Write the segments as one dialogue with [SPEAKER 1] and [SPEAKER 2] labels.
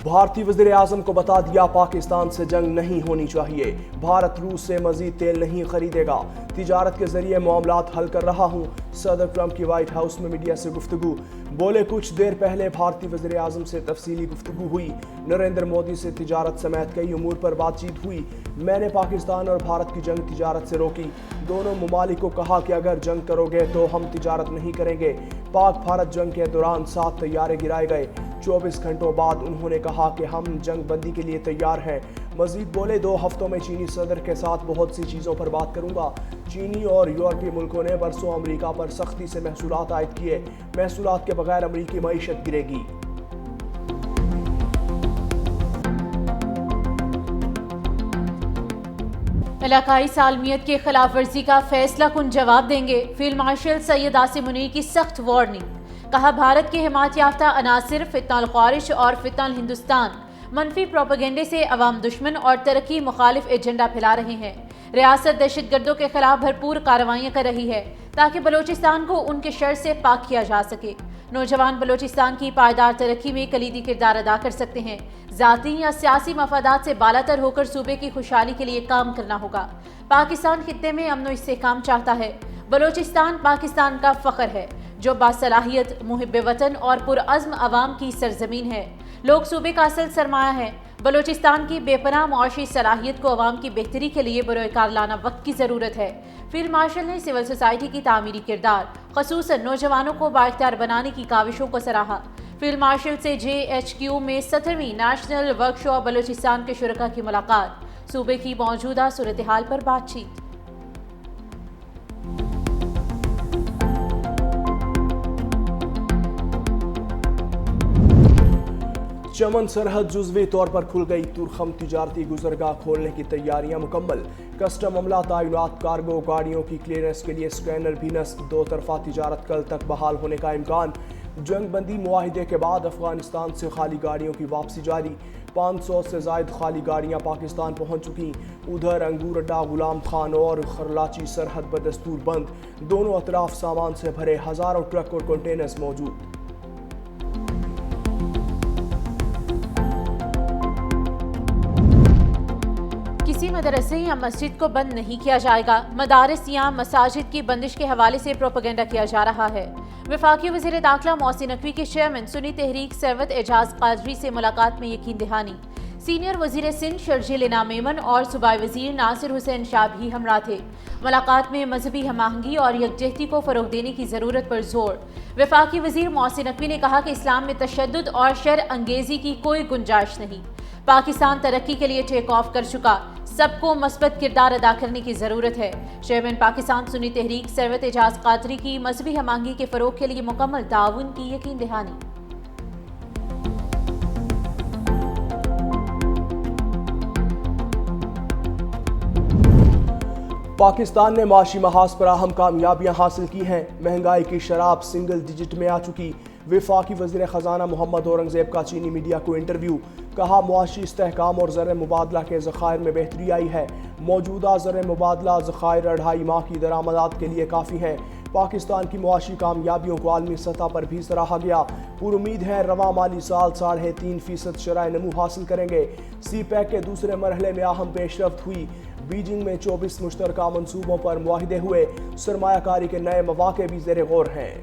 [SPEAKER 1] بھارتی وزیر اعظم کو بتا دیا پاکستان سے جنگ نہیں ہونی چاہیے، بھارت روس سے مزید تیل نہیں خریدے گا، تجارت کے ذریعے معاملات حل کر رہا ہوں۔ صدر ٹرمپ کی وائٹ ہاؤس میں میڈیا سے گفتگو، بولے کچھ دیر پہلے بھارتی وزیر اعظم سے تفصیلی گفتگو ہوئی، نریندر مودی سے تجارت سمیت کئی امور پر بات چیت ہوئی، میں نے پاکستان اور بھارت کی جنگ تجارت سے روکی، دونوں ممالک کو کہا کہ اگر جنگ کرو گے تو ہم تجارت نہیں کریں گے۔ پاک بھارت جنگ کے دوران 7 طیارے گرائے گئے، 24 گھنٹوں بعد انہوں نے کہا کہ ہم جنگ بندی کے لیے تیار ہیں۔ مزید بولے 2 ہفتوں میں چینی صدر کے ساتھ بہت سی چیزوں پر بات کروں گا۔ چینی اور یورپی ملکوں نے برسوں امریکہ پر سختی سے محصولات عائد کیے، محصولات کے بغیر امریکی معیشت گرے گی۔
[SPEAKER 2] علاقائی سالمیت کے خلاف ورزی کا فیصلہ کن جواب دیں گے، فیلڈ مارشل سید عاصم منیر کی سخت وارننگ، کہا بھارت کے حمایت یافتہ عناصر فتنہ الخوارش اور فتنہ الہندوستان منفی پروپیگنڈے سے عوام دشمن اور ترقی مخالف ایجنڈا پھیلا رہے ہیں۔ ریاست دہشت گردوں کے خلاف بھرپور کارروائیاں کر رہی ہے تاکہ بلوچستان کو ان کے شر سے پاک کیا جا سکے۔ نوجوان بلوچستان کی پائیدار ترقی میں کلیدی کردار ادا کر سکتے ہیں۔ ذاتی یا سیاسی مفادات سے بالاتر ہو کر صوبے کی خوشحالی کے لیے کام کرنا ہوگا۔ پاکستان خطے میں امن و استحکام چاہتا ہے۔ بلوچستان پاکستان کا فخر ہے، جو باصلاحیت، محب وطن اور پرعزم عوام کی سرزمین ہے۔ لوگ صوبے کا اصل سرمایہ ہیں۔ بلوچستان کی بے پناہ معاشی صلاحیت کو عوام کی بہتری کے لیے بروئے کار لانا وقت کی ضرورت ہے۔ فیلڈ مارشل نے سول سوسائٹی کی تعمیری کردار، خصوصاً نوجوانوں کو بااختیار بنانے کی کاوشوں کو سراہا۔ فیلڈ مارشل سے JHQ میں 17ویں نیشنل ورکشاپ بلوچستان کے شرکاء کی ملاقات، صوبے کی موجودہ صورتحال پر بات چیت۔
[SPEAKER 1] چمن سرحد جزوی طور پر کھل گئی، تورخم تجارتی گزرگاہ کھولنے کی تیاریاں مکمل، کسٹم عملہ تعینات، کارگو گاڑیوں کی کلیئرنس کے لیے اسکینر بھی نصب، 2 طرفہ تجارت کل تک بحال ہونے کا امکان۔ جنگ بندی معاہدے کے بعد افغانستان سے خالی گاڑیوں کی واپسی جاری، 500 سے زائد خالی گاڑیاں پاکستان پہنچ چکی۔ ادھر انگور اڈا غلام خان اور خرلاچی سرحد بدستور بند، دونوں اطراف سامان سے بھرے ہزاروں ٹرک اور کنٹینرز موجود۔
[SPEAKER 2] کسی مدرسے یا مسجد کو بند نہیں کیا جائے گا، مدارس یا مساجد کی بندش کے حوالے سے پروپیگنڈا کیا جا رہا ہے۔ وفاقی وزیر داخلہ محسن نقوی کے چیئرمین سنی تحریک ثروت اعجاز قادری سے ملاقات میں یقین دہانی۔ سینئر وزیر سندھ شرجیل انعام میمن اور صوبائی وزیر ناصر حسین شاہ بھی ہمراہ تھے۔ ملاقات میں مذہبی ہم آہنگی اور یکجہتی کو فروغ دینے کی ضرورت پر زور۔ وفاقی وزیر محسن نقوی نے کہا کہ اسلام میں تشدد اور شر انگیزی کی کوئی گنجائش نہیں۔ پاکستان ترقی کے لیے ٹیک آف کر چکا، سب کو مثبت کردار ادا کرنے کی ضرورت ہے۔ چیئرمین پاکستان سنی تحریک ثروت اعجاز قادری کی مذہبی ہم آہنگی کے فروغ کے لیے مکمل تعاون کی یقین دہانی۔
[SPEAKER 1] پاکستان نے معاشی محاذ پر اہم کامیابیاں حاصل کی ہیں، مہنگائی کی شرح سنگل ڈیجٹ میں آ چکی۔ وفاقی وزیر خزانہ محمد اورنگزیب کا چینی میڈیا کو انٹرویو، کہا معاشی استحکام اور زر مبادلہ کے ذخائر میں بہتری آئی ہے، موجودہ زر مبادلہ ذخائر 2.5 ماہ کی درآمدات کے لیے کافی ہیں۔ پاکستان کی معاشی کامیابیوں کو عالمی سطح پر بھی سراہا گیا، پر امید ہے رواں مالی سال 3.5% شرح نمو حاصل کریں گے۔ سی پیک کے دوسرے مرحلے میں اہم پیش رفت ہوئی، بیجنگ میں 24 مشترکہ منصوبوں پر معاہدے ہوئے، سرمایہ کاری کے نئے مواقع بھی زیر غور ہیں۔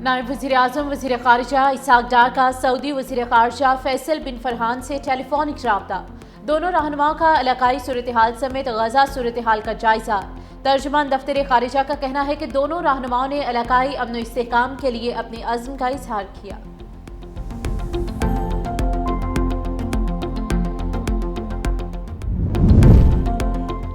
[SPEAKER 2] نائب وزیر اعظم وزیر خارجہ اسحاق ڈار کا سعودی وزیر خارجہ فیصل بن فرحان سے ٹیلی فونک رابطہ، دونوں رہنماؤں کا علاقائی صورتحال سمیت غزہ صورتحال کا جائزہ۔ ترجمان دفتر خارجہ کا کہنا ہے کہ دونوں رہنماؤں نے علاقائی امن و استحکام کے لیے اپنے عزم کا اظہار کیا۔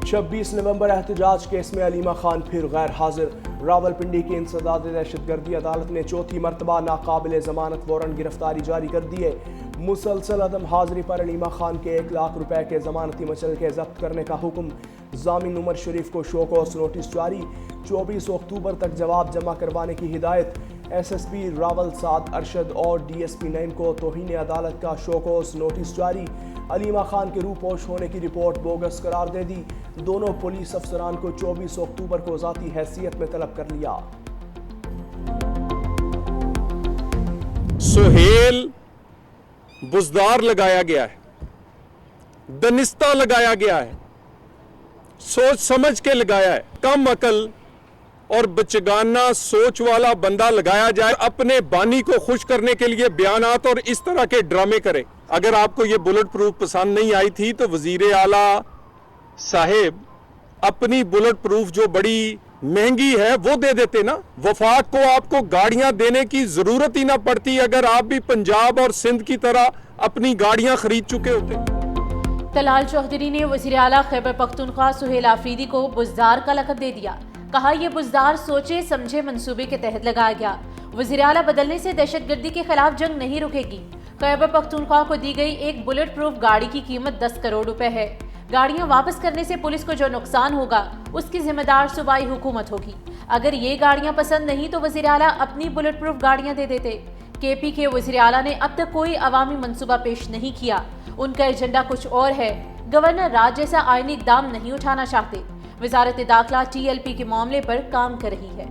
[SPEAKER 1] 26 نومبر احتجاج کیس میں علیمہ خان پھر غیر حاضر، راولپنڈی کی انسداد دہشت گردی عدالت نے چوتھی مرتبہ ناقابل ضمانت وارنٹ گرفتاری جاری کر دیے۔ مسلسل عدم حاضری پر علیمہ خان کے 1 لاکھ روپے کے ضمانتی مچلکے ضبط کرنے کا حکم، ضامن عمر شریف کو شو کوز نوٹس جاری، 24 اکتوبر تک جواب جمع کروانے کی ہدایت۔ SSP راول سعد ارشد اور DSP نعیم کو توہین عدالت کا شو کوز نوٹس جاری، علیمہ خان کے روپوش ہونے کی رپورٹ بوگس قرار دے دی، دونوں پولیس افسران کو 24 اکتوبر کو ذاتی حیثیت میں طلب کر لیا۔
[SPEAKER 3] سہیل بزدار لگایا گیا ہے, دنستہ لگایا گیا ہے, سوچ سمجھ کے لگایا ہے. کم عقل اور بچگانہ سوچ والا بندہ لگایا جائے اپنے بانی کو خوش کرنے کے لیے بیانات اور اس طرح کے ڈرامے کرے. اگر آپ کو یہ بلٹ پروف پسند نہیں آئی تھی تو وزیر اعلیٰ صاحب اپنی بلٹ پروف جو بڑی مہنگی ہے وہ دے دیتے نا. وفاق کو آپ کو گاڑیاں دینے کی ضرورت ہی نہ پڑتی اگر آپ بھی پنجاب اور سندھ کی طرح اپنی گاڑیاں خرید چکے ہوتے.
[SPEAKER 2] طلال چودھری نے وزیر اعلیٰ خیبر پختونخوا سہیل آفریدی کو بزدار کا لقب دے دیا. کہا یہ بزدار سوچے سمجھے منصوبے کے تحت لگایا گیا. وزیر اعلیٰ بدلنے سے دہشت گردی کے خلاف جنگ نہیں رکے گی. خیبر پختونخوا کو دی گئی ایک بلٹ پروف گاڑی کی قیمت 10 کروڑ روپے ہے. گاڑیاں واپس کرنے سے پولیس کو جو نقصان ہوگا اس کی ذمہ دار صوبائی حکومت ہوگی. اگر یہ گاڑیاں پسند نہیں تو وزیر اعلیٰ اپنی بلٹ پروف گاڑیاں دے دیتے. کے پی کے وزیر اعلیٰ نے اب تک کوئی عوامی منصوبہ پیش نہیں کیا. ان کا ایجنڈا کچھ اور ہے. گورنر راج جیسا آئینی اقدام نہیں اٹھانا چاہتے. وزارت داخلہ ٹی ایل پی کے معاملے پر کام کر رہی ہے.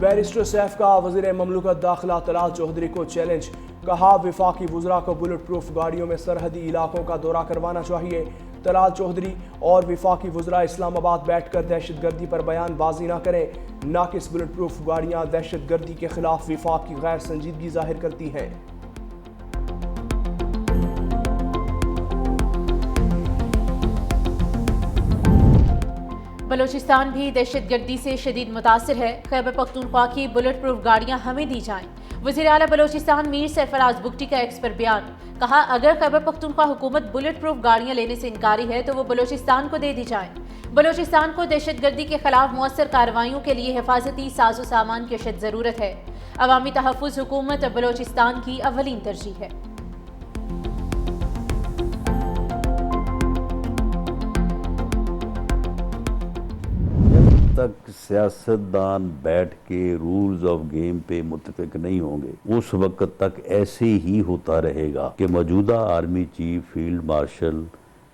[SPEAKER 1] بیرسٹر سیف کا وزیر مملکت داخلہ طلال چودھری کو چیلنج. کہا وفاقی وزراء کو بلٹ پروف گاڑیوں میں سرحدی علاقوں کا دورہ کروانا چاہیے. طلال چودھری اور وفاقی وزراء اسلام آباد بیٹھ کر دہشت گردی پر بیان بازی نہ کریں. ناقص بلٹ پروف گاڑیاں دہشت گردی کے خلاف وفاق کی غیر سنجیدگی ظاہر کرتی ہیں.
[SPEAKER 2] بلوچستان بھی دہشت گردی سے شدید متاثر ہے. خیبر پختونخوا کی بلٹ پروف گاڑیاں ہمیں دی جائیں. وزیر اعلیٰ بلوچستان میر سرفراز بگٹی کا ایکس پر بیان. کہا اگر خیبر پختونخوا حکومت بلٹ پروف گاڑیاں لینے سے انکاری ہے تو وہ بلوچستان کو دے دی جائیں. بلوچستان کو دہشت گردی کے خلاف مؤثر کارروائیوں کے لیے حفاظتی ساز و سامان کی اشد ضرورت ہے. عوامی تحفظ حکومت بلوچستان کی اولین ترجیح ہے.
[SPEAKER 4] تک سیاستدان بیٹھ کے رولز آف گیم پہ متفق نہیں ہوں گے اس وقت تک ایسے ہی ہوتا رہے گا کہ موجودہ army chief field marshal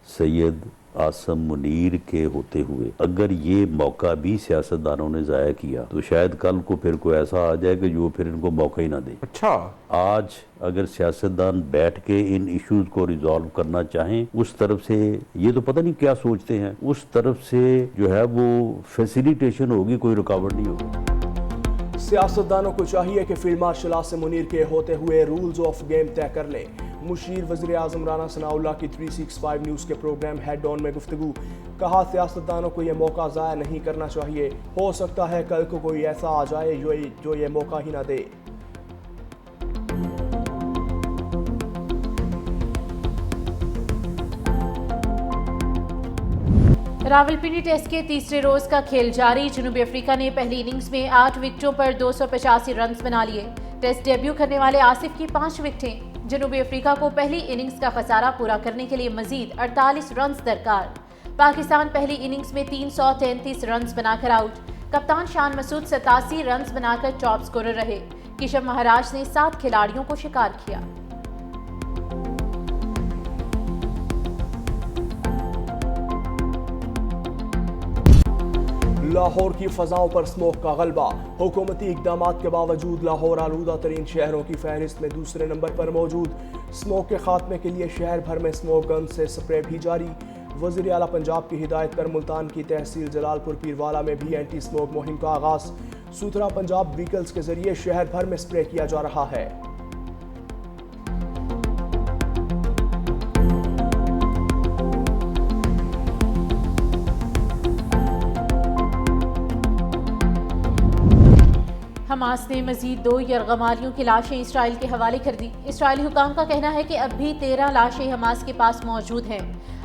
[SPEAKER 4] Syed Asim Munir کے ہوتے ہوئے اگر یہ موقع بھی سیاستدانوں نے ضائع کیا تو شاید کل کو پھر کوئی ایسا آ جائے کہ جو پھر ان کو موقع ہی نہ دے.
[SPEAKER 3] اچھا
[SPEAKER 4] آج اگر سیاستدان بیٹھ کے ان ایشوز کو ریزالو کرنا چاہیں اس طرف سے یہ تو پتہ نہیں کیا سوچتے ہیں اس طرف سے جو ہے وہ فیسیلیٹیشن ہوگی کوئی رکاوٹ نہیں ہوگی.
[SPEAKER 1] سیاستدانوں کو چاہیے کہ فیلڈ مارشل عاصم منیر کے ہوتے ہوئے رولز آف گیم طے کر لیں. مشیر وزیر اعظم رانا ثناء اللہ کی 365 نیوز کے پروگرام ہیڈ آن میں گفتگو. کہا سیاستدانوں کو یہ موقع ضائع نہیں کرنا چاہیے. ہو سکتا ہے کل کو کوئی ایسا آ جائے جو یہ موقع ہی نہ دے.
[SPEAKER 2] راولپنڈی ٹیسٹ کے تیسرے روز کا کھیل جاری. جنوبی افریقہ نے پہلی اننگز میں 8 وکٹوں پر 285 رنز بنا لیے. ٹیسٹ ڈیبیو کرنے والے آصف کی 5 وکٹیں. جنوبی افریقہ کو پہلی اننگز کا خسارہ پورا کرنے کے لیے مزید 48 رنز درکار. پاکستان پہلی اننگز میں 333 رنز بنا کر آؤٹ. کپتان شان مسعود 87 رنز بنا کر ٹاپ سکورر رہے. کشب مہاراج نے 7 کھلاڑیوں کو شکار کیا.
[SPEAKER 1] لاہور کی فضاؤں پر اسموک کا غلبہ. حکومتی اقدامات کے باوجود لاہور آلودہ ترین شہروں کی فہرست میں دوسرے نمبر پر موجود. اسموک کے خاتمے کے لیے شہر بھر میں اسموک گن سے سپرے بھی جاری. وزیر اعلیٰ پنجاب کی ہدایت پر ملتان کی تحصیل جلال پور پیروالا میں بھی اینٹی اسموک مہم کا آغاز. ستھرا پنجاب وہیکلز کے ذریعے شہر بھر میں سپرے کیا جا رہا ہے.
[SPEAKER 2] حماس نے مزید 2 یرغمالیوں کی لاشیں اسرائیل کے حوالے کر دی. اسرائیلی حکام کا کہنا ہے کہ اب بھی 13 لاشیں حماس کے پاس موجود ہیں.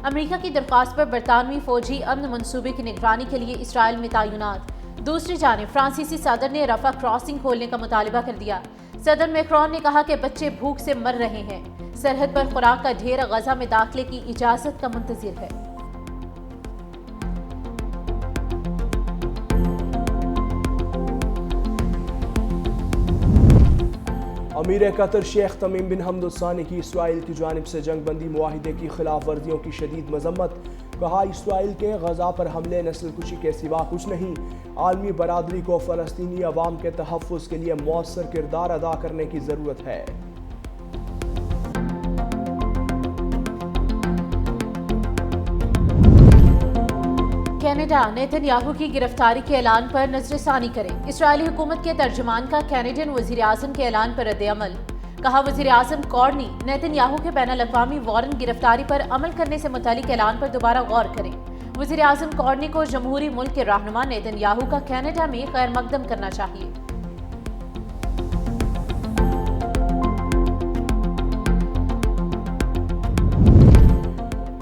[SPEAKER 2] امریکہ کی درخواست پر برطانوی فوجی امن منصوبے کی نگرانی کے لیے اسرائیل میں تعینات. دوسری جانب فرانسیسی صدر نے رفح کراسنگ کھولنے کا مطالبہ کر دیا. صدر میکرون نے کہا کہ بچے بھوک سے مر رہے ہیں. سرحد پر خوراک کا ڈھیر غزہ میں داخلے کی اجازت کا منتظر ہے.
[SPEAKER 1] امیر قطر شیخ تمیم بن حمد الثانی کی اسرائیل کی جانب سے جنگ بندی معاہدے کی خلاف ورزیوں کی شدید مذمت. کہا اسرائیل کے غزہ پر حملے نسل کشی کے سوا کچھ نہیں، عالمی برادری کو فلسطینی عوام کے تحفظ کے لیے مؤثر کردار ادا کرنے کی ضرورت ہے۔
[SPEAKER 2] کینیڈا نیتن یاہو کی گرفتاری کے اعلان پر نظر ثانی کرے، اسرائیلی حکومت کے ترجمان کا کینیڈین وزیر اعظم کے اعلان پر رد عمل۔ کہا وزیر اعظم کورنی نیتن یاہو کے بین الاقوامی وارنٹ گرفتاری پر عمل کرنے سے متعلق اعلان پر دوبارہ غور کریں۔ وزیر اعظم کورنی کو جمہوری ملک کے رہنما نیتن یاہو کا کینیڈا میں خیر مقدم کرنا چاہیے۔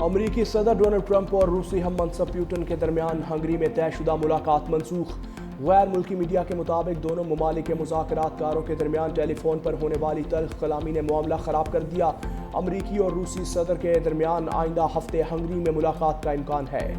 [SPEAKER 1] امریکی صدر ڈونلڈ ٹرمپ اور روسی ہم منصب پیوٹن کے درمیان ہنگری میں طے شدہ ملاقات منسوخ۔ غیر ملکی میڈیا کے مطابق دونوں ممالک کے مذاکرات کاروں کے درمیان ٹیلی فون پر ہونے والی تلخ کلامی نے معاملہ خراب کر دیا۔ امریکی اور روسی صدر کے درمیان آئندہ ہفتے ہنگری میں ملاقات کا امکان ہے۔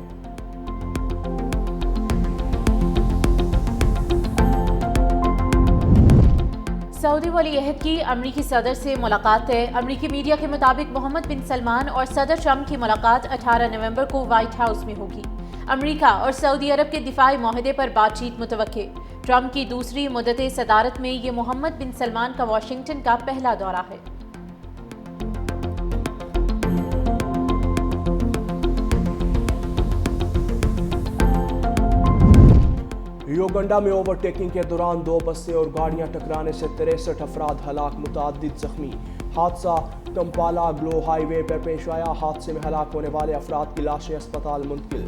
[SPEAKER 2] سعودی ولی عہد کی امریکی صدر سے ملاقات ہے۔ امریکی میڈیا کے مطابق محمد بن سلمان اور صدر ٹرمپ کی ملاقات 18 نومبر کو وائٹ ہاؤس میں ہوگی۔ امریکہ اور سعودی عرب کے دفاعی معاہدے پر بات چیت متوقع۔ ٹرمپ کی دوسری مدت صدارت میں یہ محمد بن سلمان کا واشنگٹن کا پہلا دورہ ہے۔
[SPEAKER 1] یوگنڈا میں اوور ٹیکنگ کے دوران 2 بسیں اور گاڑیاں ٹکرانے سے 63 افراد ہلاک، متعدد زخمی۔ حادثہ کمپالا گلو ہائی وے پر پیش آیا، حادثے میں ہلاک ہونے والے افراد کی لاشیں اسپتال منتقل۔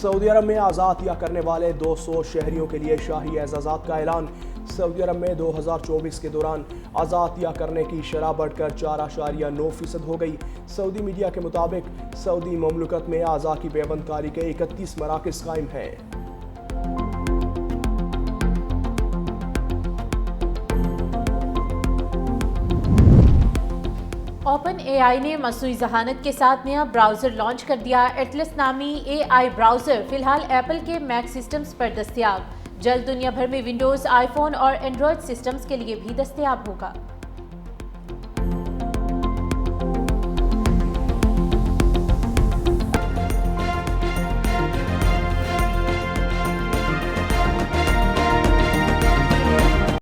[SPEAKER 1] سعودی عرب میں آزادیاں کرنے والے 200 شہریوں کے لیے شاہی اعزازات کا اعلان۔ سعودی عرب میں 2024 کے دوران آزادیاں کرنے کی شرح بڑھ کر 4.9% ہو گئی۔ سعودی میڈیا کے مطابق سعودی مملکت میں اعضاء کی پیوند کاری کے 31 مراکز قائم ہیں۔
[SPEAKER 2] اوپن اے آئی نے مصنوعی ذہانت کے ساتھ نیا براؤزر لانچ کر دیا۔ ایٹلس نامی اے آئی براؤزر فی الحال ایپل کے میک سسٹمز پر دستیاب، جلد دنیا بھر میں ونڈوز، آئی فون اور اینڈرائڈ سسٹمز کے لیے بھی دستیاب ہوگا۔